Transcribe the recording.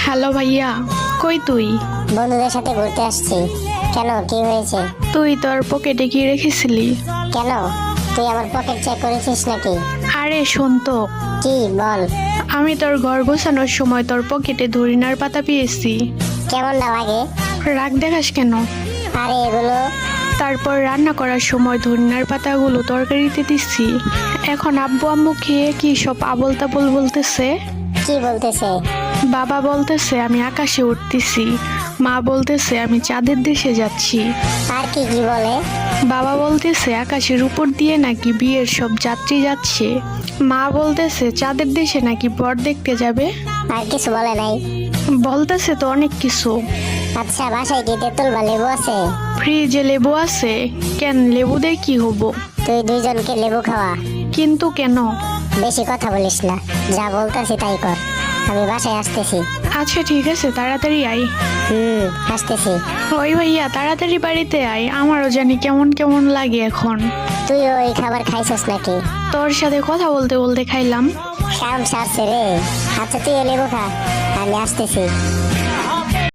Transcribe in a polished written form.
Hello ভাইয়া, কই তুই? বন্ধুদের সাথে ঘুরতে আসছি। কেন, কি হয়েছে? তুই তোর পকেটে কি রেখেছিলি? কেন, তুই আমার পকেট চেক করেছিস নাকি? আরে শোন তো, কি বল। আমি তোর ঘর গোছানোর সময় তোর পকেটে ধরিনার পাতা পেয়েছি। কেমন না লাগে? রাগ দেখাস কেন? আরে এগুলো তারপর রান্না করার সময় ধনিয়ার পাতাগুলো তরকারিতে দিচ্ছি। এখন আব্বু আম্মু খেয়ে কি সব আবোল তাবোল বলতেছে। কি বলতেছে? বাবা বলতেছে আমি আকাশে উঠতেছি, মা বলতেছে আমি চাঁদের দেশে যাচ্ছি। আর কি কি বলে? বাবা বলতেছে আকাশের উপর দিয়ে নাকি বিয়ের সব যাত্রী যাচ্ছে, মা বলতেছে চাঁদের দেশে নাকি বর দেখতে যাবে। আর কিছু বলে নাই? বলতেছে তো অনেক কিছু। আচ্ছা, বাসায় কি তেঁতুল বা লেবু আছে? ফ্রিজে লেবু আছে। কেন, লেবু দিয়ে কি হবো? তুই দুইজনকে লেবু খাওয়া। কিন্তু কেন? বেশি কথা বলিস না, যা বলতেছি তাই কর। আমি বাসায় আসতেছি। আচ্ছা ঠিক আছে, তাড়াতাড়ি আয়। আসতেছি। ওই ভাইয়া তাড়াতাড়ি বাড়িতে আয়, আমারও জানি কেমন কেমন লাগে এখন। তুই ওই খাবার খাইছস নাকি? তোর সাথে কথা বলতে বলতে খাইলাম। কাম সারছে রে। আচ্ছা তুই লেবু খা, আমি আসতেছি।